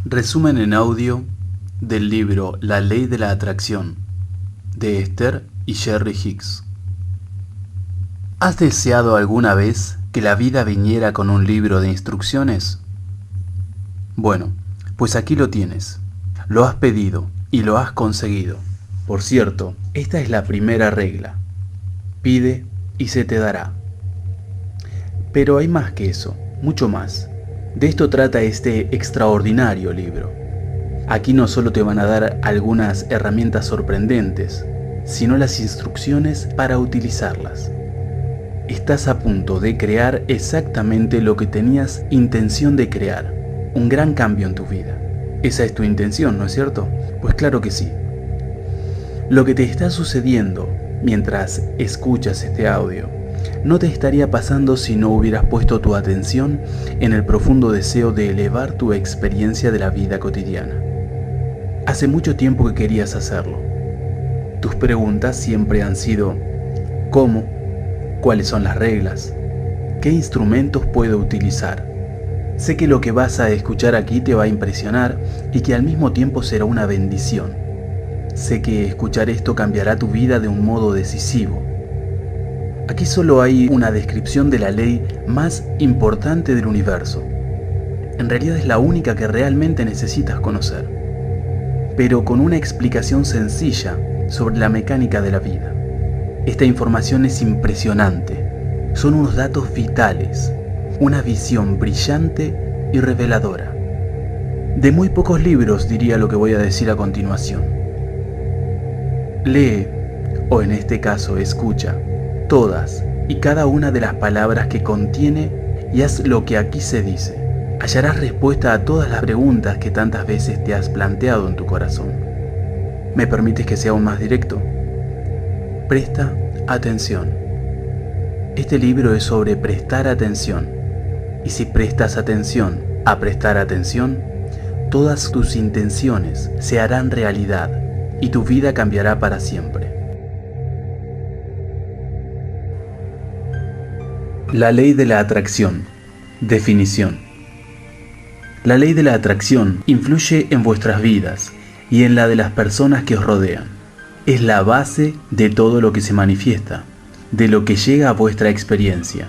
Resumen en audio del libro La Ley de la Atracción, de Esther y Jerry Hicks. ¿Has deseado alguna vez que la vida viniera con un libro de instrucciones? Bueno, pues aquí lo tienes. Lo has pedido y lo has conseguido. Por cierto, esta es la primera regla. Pide y se te dará. Pero hay más que eso, mucho más. De esto trata este extraordinario libro. Aquí no solo te van a dar algunas herramientas sorprendentes, sino las instrucciones para utilizarlas. Estás a punto de crear exactamente lo que tenías intención de crear, un gran cambio en tu vida. Esa es tu intención, ¿no es cierto? Pues claro que sí. Lo que te está sucediendo mientras escuchas este audio no te estaría pasando si no hubieras puesto tu atención en el profundo deseo de elevar tu experiencia de la vida cotidiana. Hace mucho tiempo que querías hacerlo. Tus preguntas siempre han sido: ¿cómo? ¿Cuáles son las reglas? ¿Qué instrumentos puedo utilizar? Sé que lo que vas a escuchar aquí te va a impresionar y que al mismo tiempo será una bendición. Sé que escuchar esto cambiará tu vida de un modo decisivo. Aquí solo hay una descripción de la ley más importante del universo. En realidad es la única que realmente necesitas conocer, pero con una explicación sencilla sobre la mecánica de la vida. Esta información es impresionante. Son unos datos vitales, una visión brillante y reveladora. De muy pocos libros diría lo que voy a decir a continuación. Lee, o en este caso escucha, todas y cada una de las palabras que contiene y haz lo que aquí se dice. Hallarás respuesta a todas las preguntas que tantas veces te has planteado en tu corazón. ¿Me permites que sea aún más directo? Presta atención. Este libro es sobre prestar atención. Y si prestas atención a prestar atención, todas tus intenciones se harán realidad y tu vida cambiará para siempre. La ley de la atracción. Definición. La ley de la atracción influye en vuestras vidas y en la de las personas que os rodean. Es la base de todo lo que se manifiesta, de lo que llega a vuestra experiencia.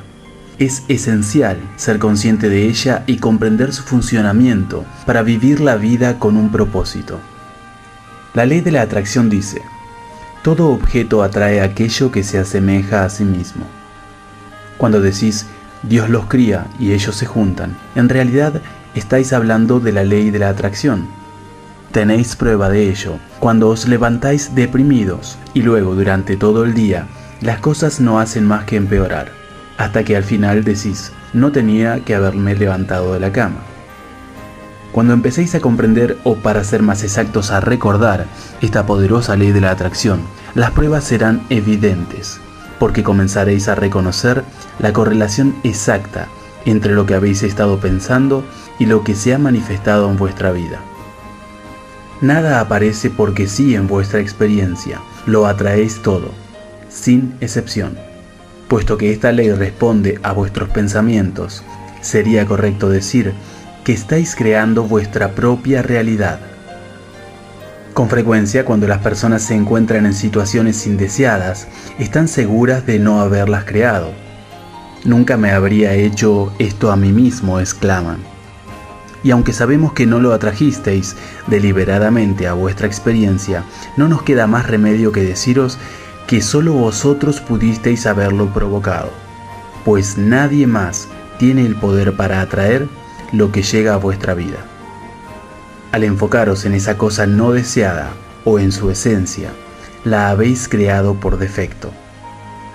Es esencial ser consciente de ella y comprender su funcionamiento para vivir la vida con un propósito. La ley de la atracción dice: todo objeto atrae aquello que se asemeja a sí mismo. Cuando decís Dios los cría y ellos se juntan, en realidad estáis hablando de la ley de la atracción. Tenéis prueba de ello cuando os levantáis deprimidos y luego durante todo el día las cosas no hacen más que empeorar, hasta que al final decís: no tenía que haberme levantado de la cama. Cuando empecéis a comprender, o para ser más exactos a recordar, esta poderosa ley de la atracción, las pruebas serán evidentes, porque comenzaréis a reconocer la correlación exacta entre lo que habéis estado pensando y lo que se ha manifestado en vuestra vida. Nada aparece porque sí en vuestra experiencia, lo atraéis todo, sin excepción. Puesto que esta ley responde a vuestros pensamientos, sería correcto decir que estáis creando vuestra propia realidad. Con frecuencia, cuando las personas se encuentran en situaciones indeseadas, están seguras de no haberlas creado. Nunca me habría hecho esto a mí mismo, exclaman. Y aunque sabemos que no lo atrajisteis deliberadamente a vuestra experiencia, no nos queda más remedio que deciros que solo vosotros pudisteis haberlo provocado, pues nadie más tiene el poder para atraer lo que llega a vuestra vida. Al enfocaros en esa cosa no deseada, o en su esencia, la habéis creado por defecto.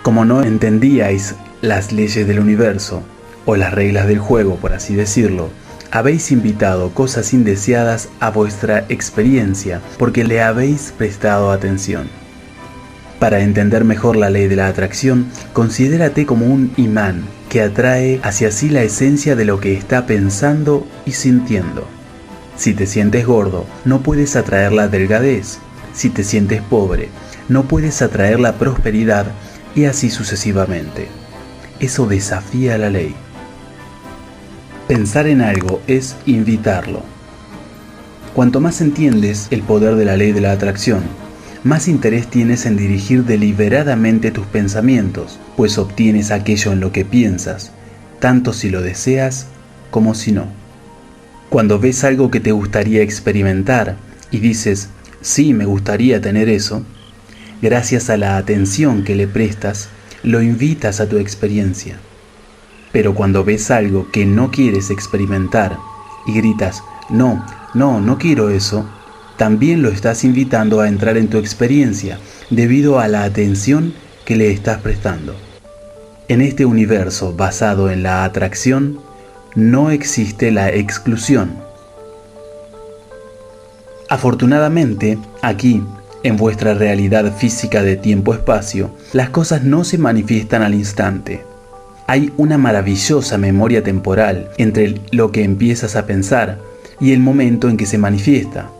Como no entendíais las leyes del universo, o las reglas del juego, por así decirlo, habéis invitado cosas indeseadas a vuestra experiencia porque le habéis prestado atención. Para entender mejor la ley de la atracción, considérate como un imán que atrae hacia sí la esencia de lo que está pensando y sintiendo. Si te sientes gordo, no puedes atraer la delgadez. Si te sientes pobre, no puedes atraer la prosperidad, y así sucesivamente. Eso desafía la ley. Pensar en algo es invitarlo. Cuanto más entiendes el poder de la ley de la atracción, más interés tienes en dirigir deliberadamente tus pensamientos, pues obtienes aquello en lo que piensas, tanto si lo deseas como si no. Cuando ves algo que te gustaría experimentar y dices, sí, me gustaría tener eso, gracias a la atención que le prestas, lo invitas a tu experiencia. Pero cuando ves algo que no quieres experimentar y gritas, no quiero eso, también lo estás invitando a entrar en tu experiencia debido a la atención que le estás prestando. En este universo basado en la atracción, no existe la exclusión. Afortunadamente, aquí, en vuestra realidad física de tiempo-espacio, las cosas no se manifiestan al instante. Hay una maravillosa memoria temporal entre lo que empiezas a pensar y el momento en que se manifiesta.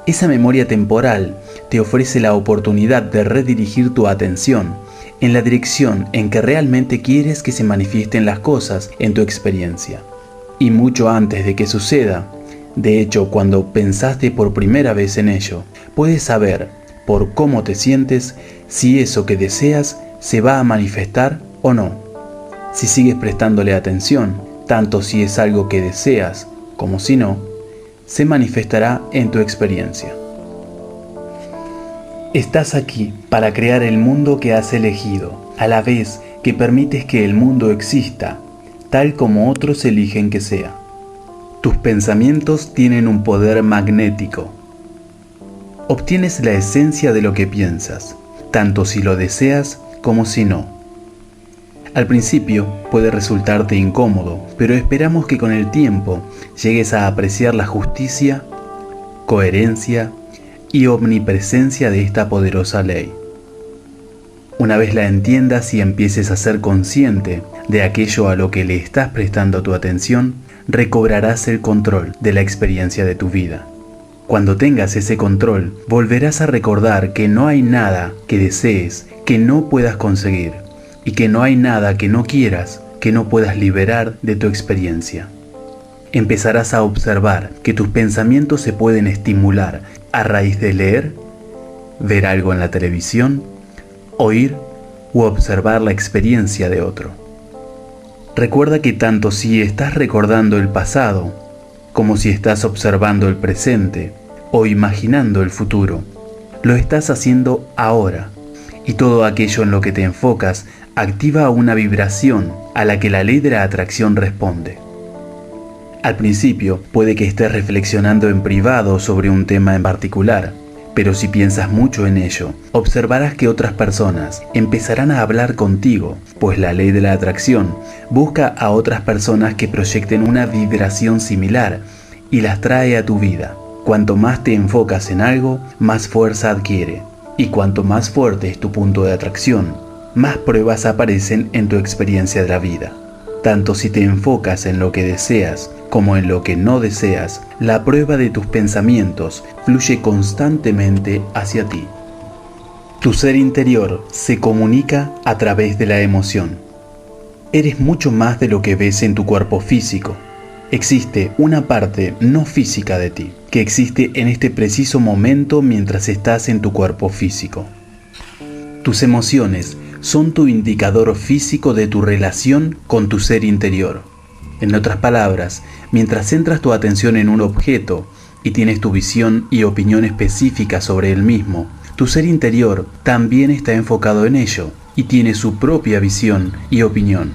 Esa memoria temporal te ofrece la oportunidad de redirigir tu atención en la dirección en que realmente quieres que se manifiesten las cosas en tu experiencia. Y mucho antes de que suceda, de hecho, cuando pensaste por primera vez en ello, puedes saber, por cómo te sientes, si eso que deseas se va a manifestar o no. Si sigues prestándole atención, tanto si es algo que deseas como si no, se manifestará en tu experiencia. Estás aquí para crear el mundo que has elegido, a la vez que permites que el mundo exista, tal como otros eligen que sea. Tus pensamientos tienen un poder magnético. Obtienes la esencia de lo que piensas, tanto si lo deseas como si no. Al principio puede resultarte incómodo, pero esperamos que con el tiempo llegues a apreciar la justicia, coherencia y omnipresencia de esta poderosa ley. Una vez la entiendas y empieces a ser consciente de aquello a lo que le estás prestando tu atención, recobrarás el control de la experiencia de tu vida. Cuando tengas ese control, volverás a recordar que no hay nada que desees que no puedas conseguir y que no hay nada que no quieras que no puedas liberar de tu experiencia. Empezarás a observar que tus pensamientos se pueden estimular a raíz de leer, ver algo en la televisión, oír u observar la experiencia de otro. Recuerda que tanto si estás recordando el pasado, como si estás observando el presente o imaginando el futuro, lo estás haciendo ahora, y todo aquello en lo que te enfocas activa una vibración a la que la ley de la atracción responde. Al principio puede que estés reflexionando en privado sobre un tema en particular, pero si piensas mucho en ello, observarás que otras personas empezarán a hablar contigo, pues la ley de la atracción busca a otras personas que proyecten una vibración similar y las trae a tu vida. Cuanto más te enfocas en algo, más fuerza adquiere, y cuanto más fuerte es tu punto de atracción, más pruebas aparecen en tu experiencia de la vida. Tanto si te enfocas en lo que deseas como en lo que no deseas, la prueba de tus pensamientos fluye constantemente hacia ti. Tu ser interior se comunica a través de la emoción. Eres mucho más de lo que ves en tu cuerpo físico. Existe una parte no física de ti, que existe en este preciso momento mientras estás en tu cuerpo físico. Tus emociones son tu indicador físico de tu relación con tu ser interior. En otras palabras, mientras centras tu atención en un objeto y tienes tu visión y opinión específica sobre el mismo, tu ser interior también está enfocado en ello y tiene su propia visión y opinión.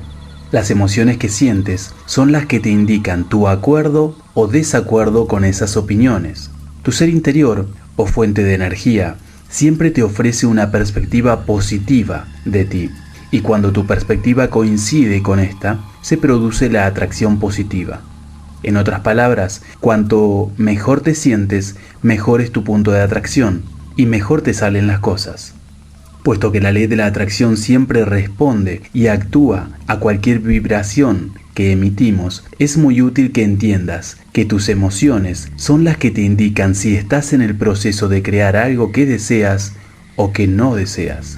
Las emociones que sientes son las que te indican tu acuerdo o desacuerdo con esas opiniones. Tu ser interior, o fuente de energía, siempre te ofrece una perspectiva positiva de ti, y cuando tu perspectiva coincide con esta, se produce la atracción positiva. En otras palabras, cuanto mejor te sientes, mejor es tu punto de atracción, y mejor te salen las cosas. Puesto que la ley de la atracción siempre responde y actúa a cualquier vibración que emitimos, es muy útil que entiendas que tus emociones son las que te indican si estás en el proceso de crear algo que deseas o que no deseas.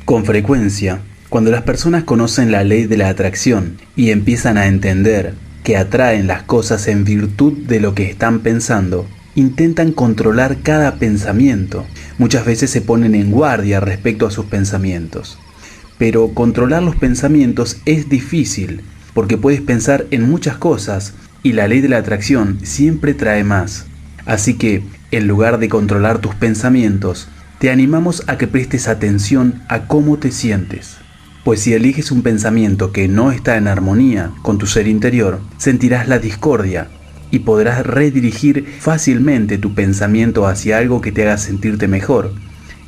Con frecuencia, cuando las personas conocen la ley de la atracción y empiezan a entender que atraen las cosas en virtud de lo que están pensando, intentan controlar cada pensamiento. Muchas veces se ponen en guardia respecto a sus pensamientos. Pero controlar los pensamientos es difícil, porque puedes pensar en muchas cosas y la ley de la atracción siempre trae más. Así que, en lugar de controlar tus pensamientos, te animamos a que prestes atención a cómo te sientes. Pues si eliges un pensamiento que no está en armonía con tu ser interior, sentirás la discordia y podrás redirigir fácilmente tu pensamiento hacia algo que te haga sentirte mejor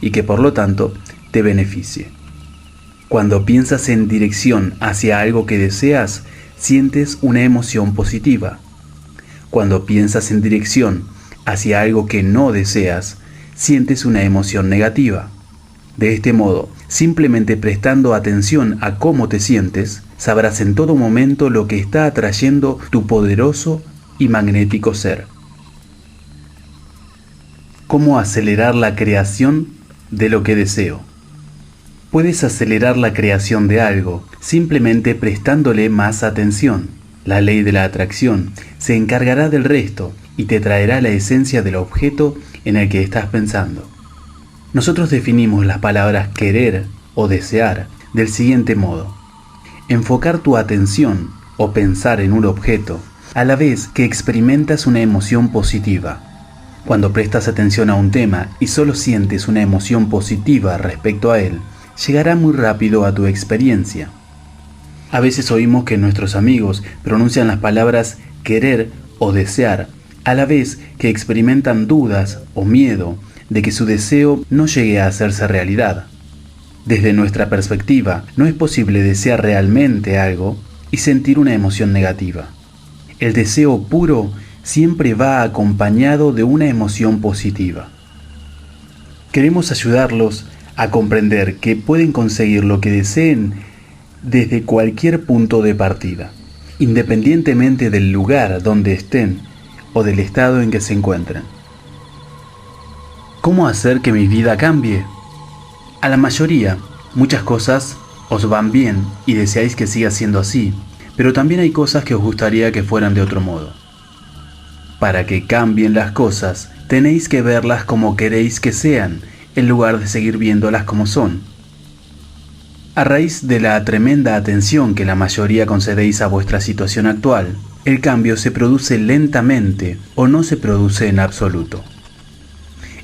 y que por lo tanto te beneficie. Cuando piensas en dirección hacia algo que deseas, sientes una emoción positiva. Cuando piensas en dirección hacia algo que no deseas, sientes una emoción negativa. De este modo, simplemente prestando atención a cómo te sientes, sabrás en todo momento lo que está atrayendo tu poderoso y magnético ser. ¿Cómo acelerar la creación de lo que deseo? Puedes acelerar la creación de algo simplemente prestándole más atención. La ley de la atracción se encargará del resto y te traerá la esencia del objeto en el que estás pensando. Nosotros definimos las palabras querer o desear del siguiente modo: enfocar tu atención o pensar en un objeto a la vez que experimentas una emoción positiva. Cuando prestas atención a un tema y solo sientes una emoción positiva respecto a él, llegará muy rápido a tu experiencia. A veces oímos que nuestros amigos pronuncian las palabras querer o desear a la vez que experimentan dudas o miedo de que su deseo no llegue a hacerse realidad. Desde nuestra perspectiva, no es posible desear realmente algo y sentir una emoción negativa. El deseo puro siempre va acompañado de una emoción positiva. Queremos ayudarlos a comprender que pueden conseguir lo que deseen desde cualquier punto de partida, independientemente del lugar donde estén o del estado en que se encuentren. ¿Cómo hacer que mi vida cambie? A la mayoría, muchas cosas os van bien y deseáis que siga siendo así, pero también hay cosas que os gustaría que fueran de otro modo. Para que cambien las cosas, tenéis que verlas como queréis que sean, en lugar de seguir viéndolas como son. A raíz de la tremenda atención que la mayoría concedéis a vuestra situación actual, el cambio se produce lentamente o no se produce en absoluto.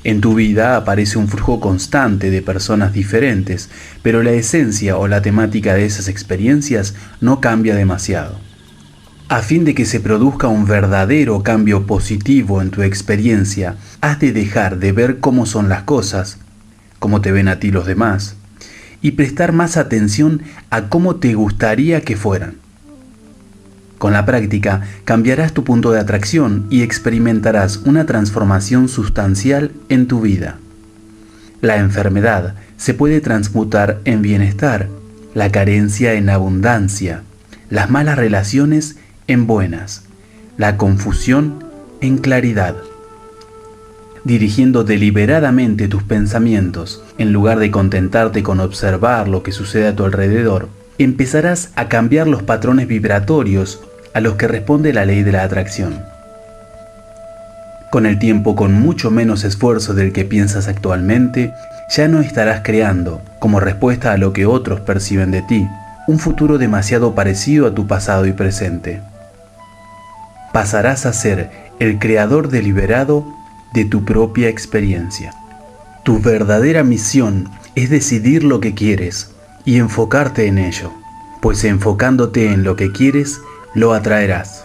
En tu vida aparece un flujo constante de personas diferentes, pero la esencia o la temática de esas experiencias no cambia demasiado. A fin de que se produzca un verdadero cambio positivo en tu experiencia, has de dejar de ver cómo son las cosas, cómo te ven a ti los demás, y prestar más atención a cómo te gustaría que fueran. Con la práctica, cambiarás tu punto de atracción y experimentarás una transformación sustancial en tu vida. La enfermedad se puede transmutar en bienestar, la carencia en abundancia, las malas relaciones en buenas, la confusión en claridad. Dirigiendo deliberadamente tus pensamientos, en lugar de contentarte con observar lo que sucede a tu alrededor, empezarás a cambiar los patrones vibratorios a los que responde la ley de la atracción. Con el tiempo, con mucho menos esfuerzo del que piensas actualmente, ya no estarás creando, como respuesta a lo que otros perciben de ti, un futuro demasiado parecido a tu pasado y presente. Pasarás a ser el creador deliberado de tu propia experiencia. Tu verdadera misión es decidir lo que quieres y enfocarte en ello, pues enfocándote en lo que quieres, lo atraerás.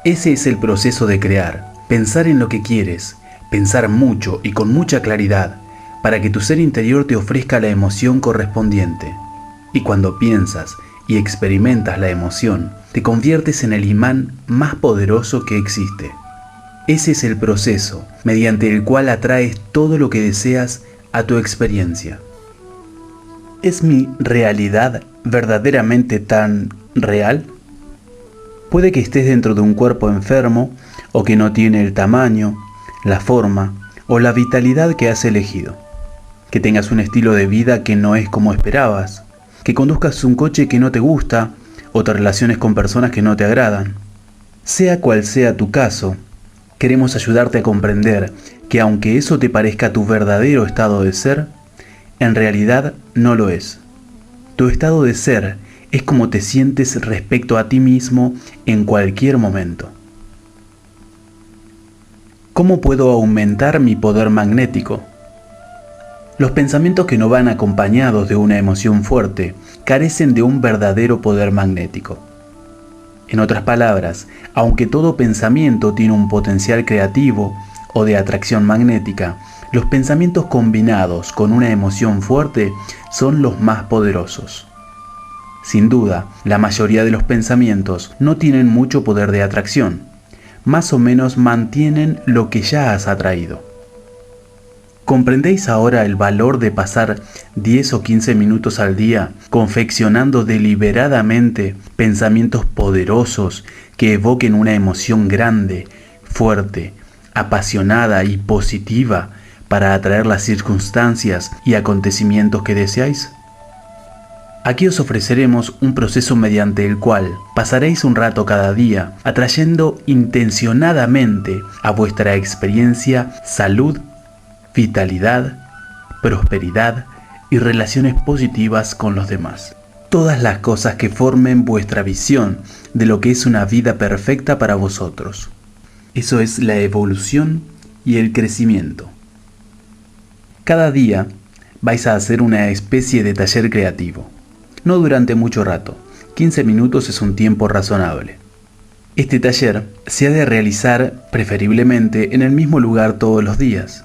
Ese es el proceso de crear, pensar en lo que quieres, pensar mucho y con mucha claridad, para que tu ser interior te ofrezca la emoción correspondiente. Y cuando piensas y experimentas la emoción, te conviertes en el imán más poderoso que existe. Ese es el proceso mediante el cual atraes todo lo que deseas a tu experiencia. ¿Es mi realidad verdaderamente tan real? Puede que estés dentro de un cuerpo enfermo o que no tiene el tamaño, la forma o la vitalidad que has elegido. Que tengas un estilo de vida que no es como esperabas. Que conduzcas un coche que no te gusta o te relaciones con personas que no te agradan. Sea cual sea tu caso, queremos ayudarte a comprender que aunque eso te parezca tu verdadero estado de ser, en realidad no lo es. Tu estado de ser es como te sientes respecto a ti mismo en cualquier momento. ¿Cómo puedo aumentar mi poder magnético? Los pensamientos que no van acompañados de una emoción fuerte carecen de un verdadero poder magnético. En otras palabras, aunque todo pensamiento tiene un potencial creativo o de atracción magnética, los pensamientos combinados con una emoción fuerte son los más poderosos. Sin duda, la mayoría de los pensamientos no tienen mucho poder de atracción, más o menos mantienen lo que ya has atraído. ¿Comprendéis ahora el valor de pasar 10 o 15 minutos al día confeccionando deliberadamente pensamientos poderosos que evoquen una emoción grande, fuerte, apasionada y positiva para atraer las circunstancias y acontecimientos que deseáis? Aquí os ofreceremos un proceso mediante el cual pasaréis un rato cada día atrayendo intencionadamente a vuestra experiencia salud, vitalidad, prosperidad y relaciones positivas con los demás. Todas las cosas que formen vuestra visión de lo que es una vida perfecta para vosotros. Eso es la evolución y el crecimiento. Cada día vais a hacer una especie de taller creativo. No durante mucho rato, 15 minutos es un tiempo razonable. Este taller se ha de realizar preferiblemente en el mismo lugar todos los días.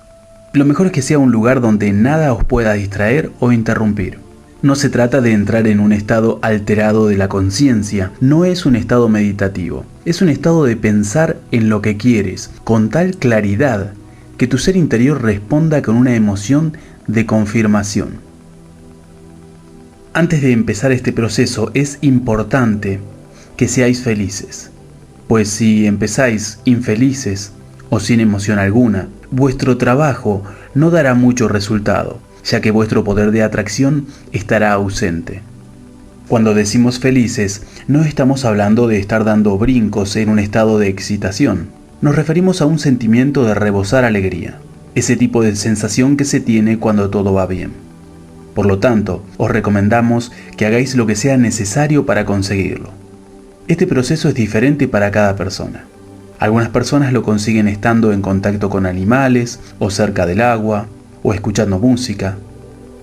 Lo mejor es que sea un lugar donde nada os pueda distraer o interrumpir. No se trata de entrar en un estado alterado de la conciencia, no es un estado meditativo, es un estado de pensar en lo que quieres, con tal claridad que tu ser interior responda con una emoción de confirmación. Antes de empezar este proceso es importante que seáis felices, pues si empezáis infelices o sin emoción alguna, vuestro trabajo no dará mucho resultado, ya que vuestro poder de atracción estará ausente. Cuando decimos felices, no estamos hablando de estar dando brincos en un estado de excitación. Nos referimos a un sentimiento de rebosar alegría, ese tipo de sensación que se tiene cuando todo va bien. Por lo tanto, os recomendamos que hagáis lo que sea necesario para conseguirlo. Este proceso es diferente para cada persona. Algunas personas lo consiguen estando en contacto con animales, o cerca del agua, o escuchando música.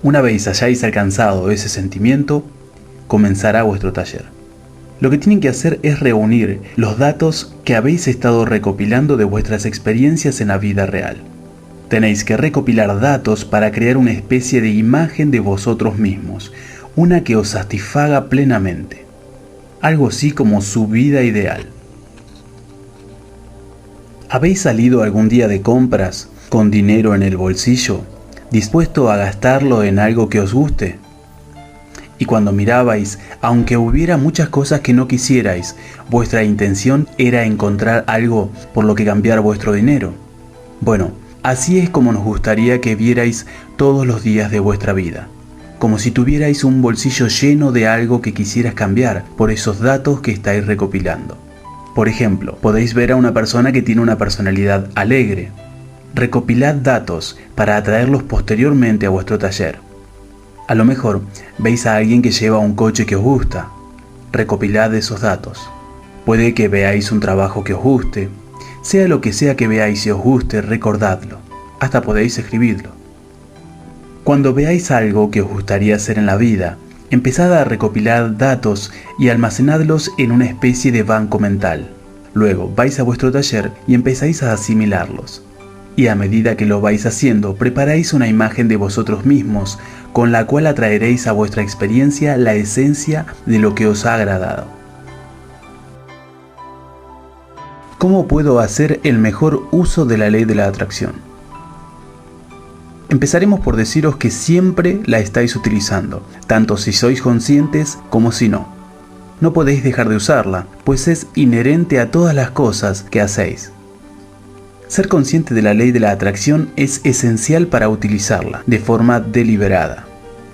Una vez hayáis alcanzado ese sentimiento, comenzará vuestro taller. Lo que tienen que hacer es reunir los datos que habéis estado recopilando de vuestras experiencias en la vida real. Tenéis que recopilar datos para crear una especie de imagen de vosotros mismos, una que os satisfaga plenamente. Algo así como su vida ideal. ¿Habéis salido algún día de compras con dinero en el bolsillo, dispuesto a gastarlo en algo que os guste? Y cuando mirabais, aunque hubiera muchas cosas que no quisierais, vuestra intención era encontrar algo por lo que cambiar vuestro dinero. Bueno, así es como nos gustaría que vierais todos los días de vuestra vida, como si tuvierais un bolsillo lleno de algo que quisieras cambiar por esos datos que estáis recopilando. Por ejemplo, podéis ver a una persona que tiene una personalidad alegre. Recopilad datos para atraerlos posteriormente a vuestro taller. A lo mejor veis a alguien que lleva un coche que os gusta. Recopilad esos datos. Puede que veáis un trabajo que os guste. Sea lo que sea que veáis y os guste, recordadlo. Hasta podéis escribirlo. Cuando veáis algo que os gustaría hacer en la vida, empezad a recopilar datos y almacenadlos en una especie de banco mental. Luego vais a vuestro taller y empezáis a asimilarlos. Y a medida que lo vais haciendo, preparáis una imagen de vosotros mismos, con la cual atraeréis a vuestra experiencia la esencia de lo que os ha agradado. ¿Cómo puedo hacer el mejor uso de la ley de la atracción? Empezaremos por deciros que siempre la estáis utilizando, tanto si sois conscientes como si no. No podéis dejar de usarla, pues es inherente a todas las cosas que hacéis. Ser consciente de la ley de la atracción es esencial para utilizarla de forma deliberada.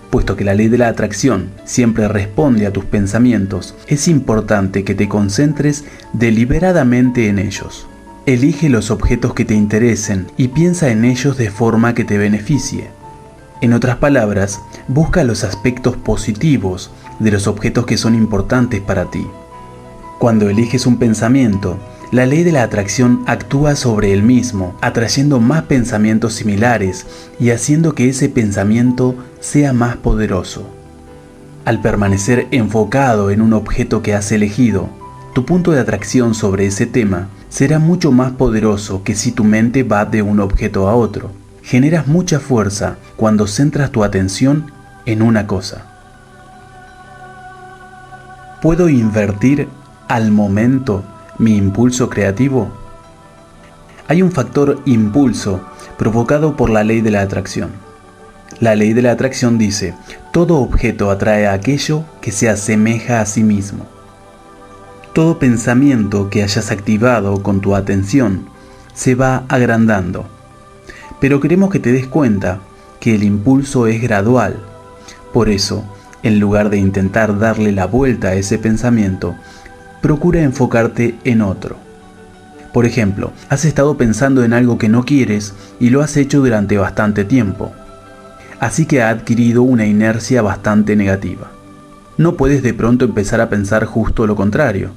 Puesto que la ley de la atracción siempre responde a tus pensamientos, es importante que te concentres deliberadamente en ellos. Elige los objetos que te interesen y piensa en ellos de forma que te beneficie. En otras palabras, busca los aspectos positivos de los objetos que son importantes para ti. Cuando eliges un pensamiento, la ley de la atracción actúa sobre él mismo, atrayendo más pensamientos similares y haciendo que ese pensamiento sea más poderoso. Al permanecer enfocado en un objeto que has elegido, tu punto de atracción sobre ese tema será mucho más poderoso que si tu mente va de un objeto a otro. Generas mucha fuerza cuando centras tu atención en una cosa. ¿Puedo invertir al momento mi impulso creativo? Hay un factor impulso provocado por la ley de la atracción. La ley de la atracción dice: todo objeto atrae a aquello que se asemeja a sí mismo. Todo pensamiento que hayas activado con tu atención se va agrandando. Pero queremos que te des cuenta que el impulso es gradual. Por eso, en lugar de intentar darle la vuelta a ese pensamiento, procura enfocarte en otro. Por ejemplo, has estado pensando en algo que no quieres y lo has hecho durante bastante tiempo. Así que ha adquirido una inercia bastante negativa. No puedes de pronto empezar a pensar justo lo contrario.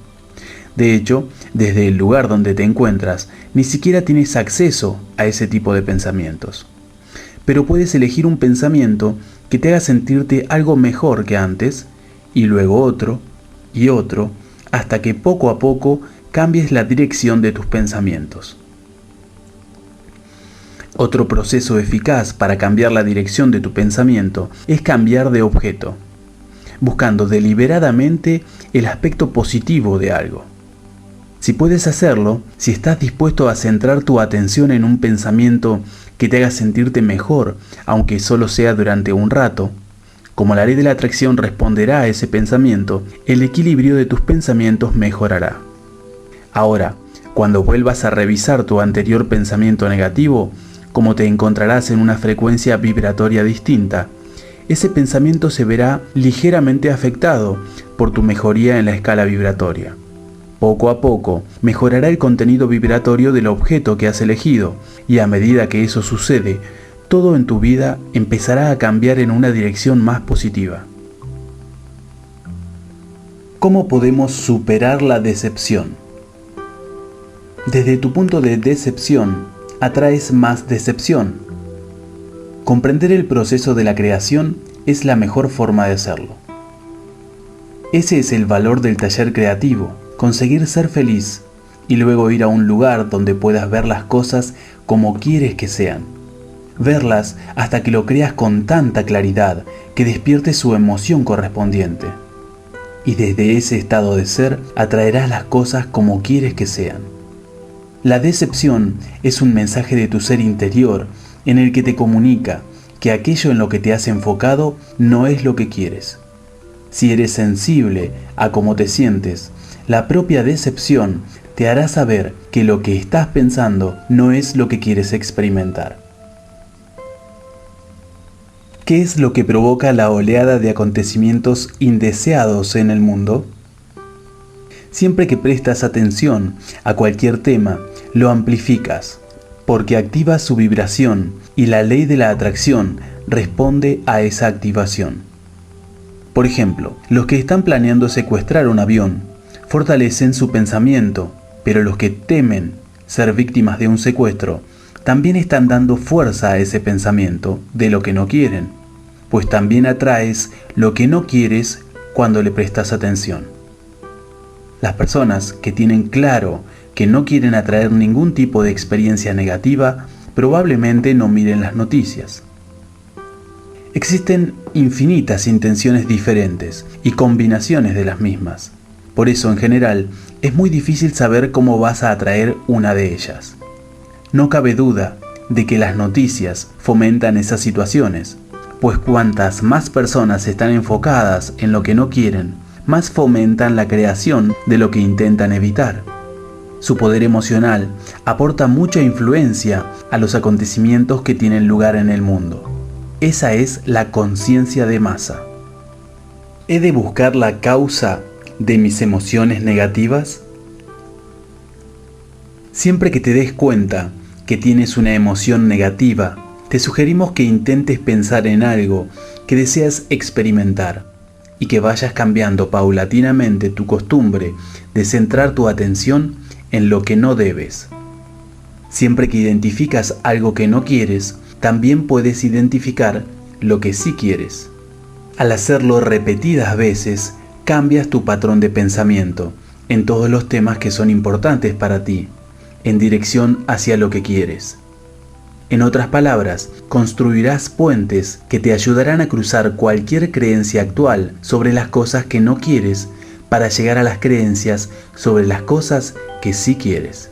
De hecho, desde el lugar donde te encuentras, ni siquiera tienes acceso a ese tipo de pensamientos. Pero puedes elegir un pensamiento que te haga sentirte algo mejor que antes, y luego otro, y otro, hasta que poco a poco cambies la dirección de tus pensamientos. Otro proceso eficaz para cambiar la dirección de tu pensamiento es cambiar de objeto, buscando deliberadamente el aspecto positivo de algo. Si puedes hacerlo, si estás dispuesto a centrar tu atención en un pensamiento que te haga sentirte mejor, aunque solo sea durante un rato, como la ley de la atracción responderá a ese pensamiento, el equilibrio de tus pensamientos mejorará. Ahora, cuando vuelvas a revisar tu anterior pensamiento negativo, como te encontrarás en una frecuencia vibratoria distinta, ese pensamiento se verá ligeramente afectado por tu mejoría en la escala vibratoria. Poco a poco mejorará el contenido vibratorio del objeto que has elegido, y a medida que eso sucede, todo en tu vida empezará a cambiar en una dirección más positiva. ¿Cómo podemos superar la decepción? Desde tu punto de decepción, atraes más decepción. Comprender el proceso de la creación es la mejor forma de hacerlo. Ese es el valor del taller creativo, conseguir ser feliz y luego ir a un lugar donde puedas ver las cosas como quieres que sean. Verlas hasta que lo creas con tanta claridad que despierte su emoción correspondiente. Y desde ese estado de ser atraerás las cosas como quieres que sean. La decepción es un mensaje de tu ser interior en el que te comunica que aquello en lo que te has enfocado no es lo que quieres. Si eres sensible a cómo te sientes, la propia decepción te hará saber que lo que estás pensando no es lo que quieres experimentar. ¿Qué es lo que provoca la oleada de acontecimientos indeseados en el mundo? Siempre que prestas atención a cualquier tema, lo amplificas, porque activas su vibración y la ley de la atracción responde a esa activación. Por ejemplo, los que están planeando secuestrar un avión fortalecen su pensamiento, pero los que temen ser víctimas de un secuestro también están dando fuerza a ese pensamiento de lo que no quieren, pues también atraes lo que no quieres cuando le prestas atención. Las personas que tienen claro que no quieren atraer ningún tipo de experiencia negativa probablemente no miren las noticias. Existen infinitas intenciones diferentes y combinaciones de las mismas. Por eso, en general, es muy difícil saber cómo vas a atraer una de ellas. No cabe duda de que las noticias fomentan esas situaciones, pues cuantas más personas están enfocadas en lo que no quieren, más fomentan la creación de lo que intentan evitar. Su poder emocional aporta mucha influencia a los acontecimientos que tienen lugar en el mundo. Esa es la conciencia de masa. ¿He de buscar la causa de mis emociones negativas? Siempre que te des cuenta que tienes una emoción negativa, te sugerimos que intentes pensar en algo que deseas experimentar y que vayas cambiando paulatinamente tu costumbre de centrar tu atención en lo que no debes. Siempre que identificas algo que no quieres, también puedes identificar lo que sí quieres. Al hacerlo repetidas veces, cambias tu patrón de pensamiento en todos los temas que son importantes para ti, en dirección hacia lo que quieres. En otras palabras, construirás puentes que te ayudarán a cruzar cualquier creencia actual sobre las cosas que no quieres para llegar a las creencias sobre las cosas que sí quieres.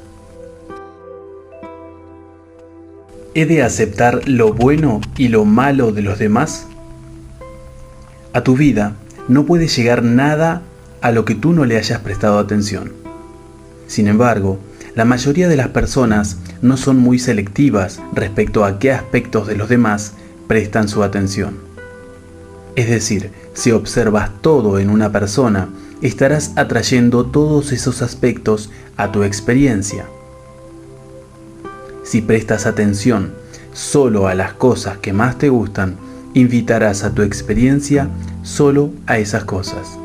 ¿He de aceptar lo bueno y lo malo de los demás? A tu vida no puede llegar nada a lo que tú no le hayas prestado atención. Sin embargo, la mayoría de las personas no son muy selectivas respecto a qué aspectos de los demás prestan su atención. Es decir, si observas todo en una persona, estarás atrayendo todos esos aspectos a tu experiencia. Si prestas atención solo a las cosas que más te gustan, invitarás a tu experiencia solo a esas cosas.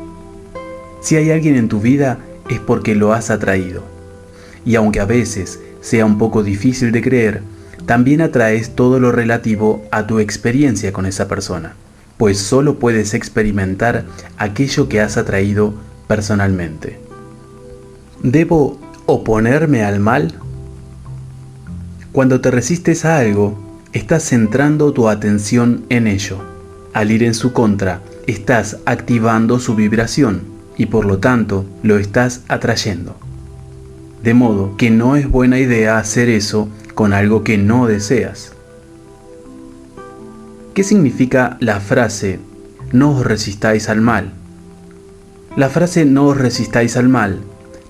Si hay alguien en tu vida, es porque lo has atraído. Y aunque a veces sea un poco difícil de creer, también atraes todo lo relativo a tu experiencia con esa persona, pues solo puedes experimentar aquello que has atraído personalmente. ¿Debo oponerme al mal? Cuando te resistes a algo, estás centrando tu atención en ello. Al ir en su contra, estás activando su vibración y por lo tanto lo estás atrayendo. De modo que no es buena idea hacer eso con algo que no deseas. ¿Qué significa la frase "no os resistáis al mal"? La frase "no os resistáis al mal"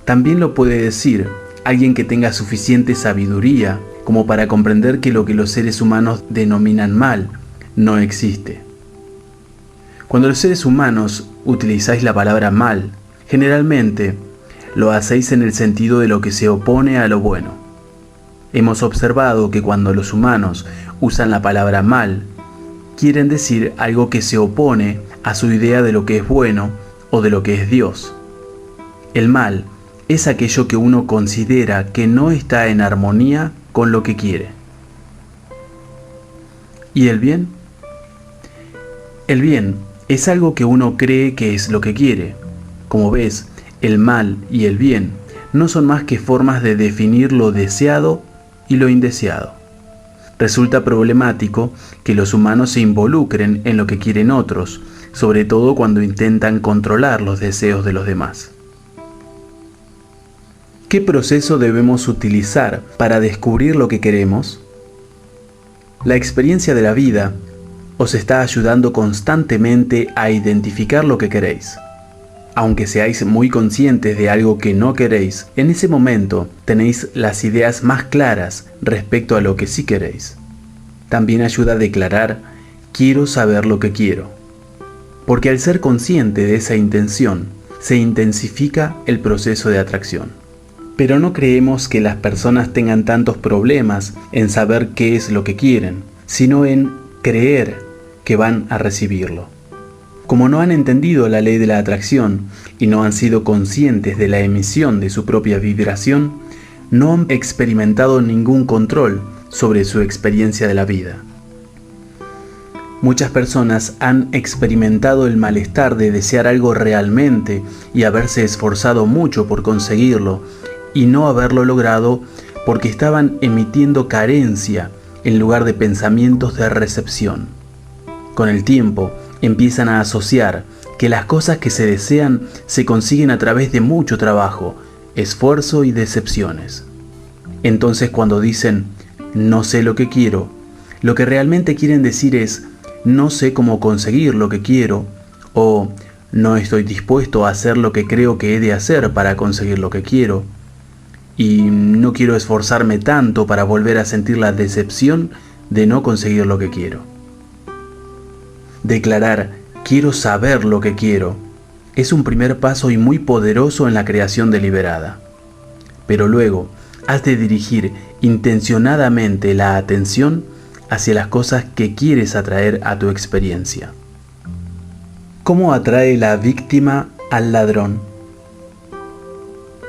también lo puede decir alguien que tenga suficiente sabiduría como para comprender que lo que los seres humanos denominan mal no existe. Cuando los seres humanos utilizáis la palabra mal, generalmente lo hacéis en el sentido de lo que se opone a lo bueno. Hemos observado que cuando los humanos usan la palabra mal, quieren decir algo que se opone a su idea de lo que es bueno o de lo que es Dios. El mal es aquello que uno considera que no está en armonía con lo que quiere. ¿Y el bien? El bien es algo que uno cree que es lo que quiere. Como ves, el mal y el bien no son más que formas de definir lo deseado y lo indeseado. Resulta problemático que los humanos se involucren en lo que quieren otros, sobre todo cuando intentan controlar los deseos de los demás. ¿Qué proceso debemos utilizar para descubrir lo que queremos? La experiencia de la vida os está ayudando constantemente a identificar lo que queréis. Aunque seáis muy conscientes de algo que no queréis, en ese momento tenéis las ideas más claras respecto a lo que sí queréis. También ayuda a declarar: quiero saber lo que quiero. Porque al ser consciente de esa intención, se intensifica el proceso de atracción. Pero no creemos que las personas tengan tantos problemas en saber qué es lo que quieren, sino en creer que van a recibirlo. Como no han entendido la ley de la atracción y no han sido conscientes de la emisión de su propia vibración, no han experimentado ningún control sobre su experiencia de la vida. Muchas personas han experimentado el malestar de desear algo realmente y haberse esforzado mucho por conseguirlo y no haberlo logrado porque estaban emitiendo carencia en lugar de pensamientos de recepción. Con el tiempo, empiezan a asociar que las cosas que se desean se consiguen a través de mucho trabajo, esfuerzo y decepciones. Entonces cuando dicen "no sé lo que quiero", lo que realmente quieren decir es "no sé cómo conseguir lo que quiero" o "no estoy dispuesto a hacer lo que creo que he de hacer para conseguir lo que quiero" y "no quiero esforzarme tanto para volver a sentir la decepción de no conseguir lo que quiero". Declarar "quiero saber lo que quiero" es un primer paso y muy poderoso en la creación deliberada. Pero luego, has de dirigir intencionadamente la atención hacia las cosas que quieres atraer a tu experiencia. ¿Cómo atrae la víctima al ladrón?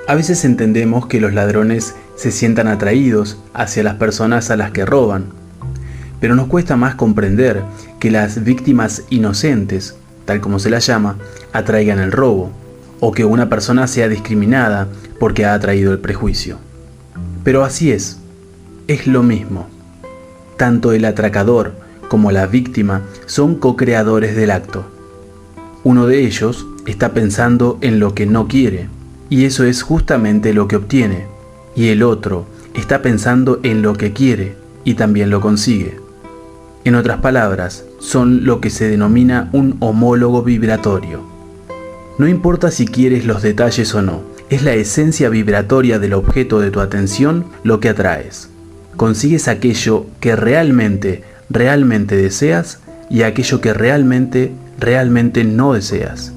A veces entendemos que los ladrones se sientan atraídos hacia las personas a las que roban, pero nos cuesta más comprender que las víctimas inocentes, tal como se las llama, atraigan el robo, o que una persona sea discriminada porque ha atraído el prejuicio. Pero así es lo mismo. Tanto el atracador como la víctima son co-creadores del acto. Uno de ellos está pensando en lo que no quiere, y eso es justamente lo que obtiene, y el otro está pensando en lo que quiere, y también lo consigue. En otras palabras, son lo que se denomina un homólogo vibratorio. No importa si quieres los detalles o no, es la esencia vibratoria del objeto de tu atención lo que atraes. Consigues aquello que realmente deseas y aquello que realmente no deseas.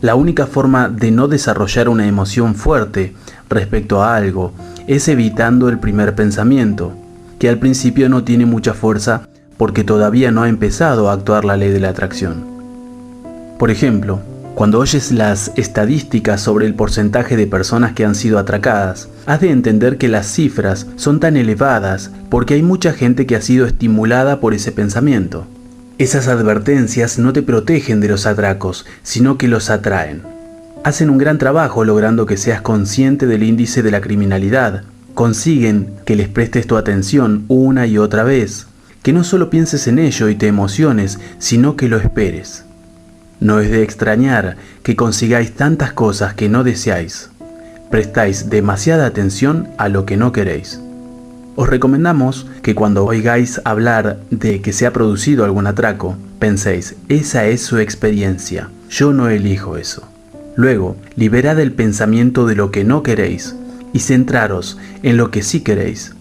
La única forma de no desarrollar una emoción fuerte respecto a algo es evitando el primer pensamiento, que al principio no tiene mucha fuerza porque todavía no ha empezado a actuar la ley de la atracción. Por ejemplo, cuando oyes las estadísticas sobre el porcentaje de personas que han sido atracadas, has de entender que las cifras son tan elevadas porque hay mucha gente que ha sido estimulada por ese pensamiento. Esas advertencias no te protegen de los atracos, sino que los atraen. Hacen un gran trabajo logrando que seas consciente del índice de la criminalidad. Consiguen que les prestes tu atención una y otra vez, que no solo pienses en ello y te emociones, sino que lo esperes. No es de extrañar que consigáis tantas cosas que no deseáis. Prestáis demasiada atención a lo que no queréis. Os recomendamos que cuando oigáis hablar de que se ha producido algún atraco, penséis, esa es su experiencia, yo no elijo eso. Luego, liberad el pensamiento de lo que no queréis y centraros en lo que sí queréis,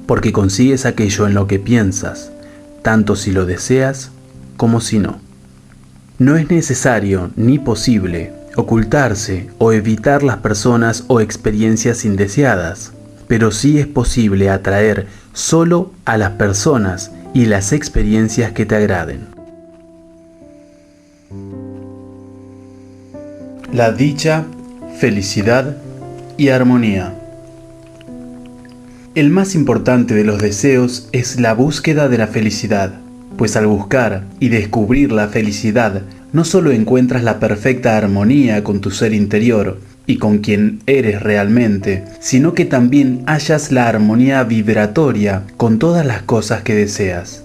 porque consigues aquello en lo que piensas, tanto si lo deseas como si no. No es necesario ni posible ocultarse o evitar las personas o experiencias indeseadas, pero sí es posible atraer solo a las personas y las experiencias que te agraden. La dicha, felicidad y armonía. El más importante de los deseos es la búsqueda de la felicidad, pues al buscar y descubrir la felicidad, no solo encuentras la perfecta armonía con tu ser interior y con quien eres realmente, sino que también hallas la armonía vibratoria con todas las cosas que deseas.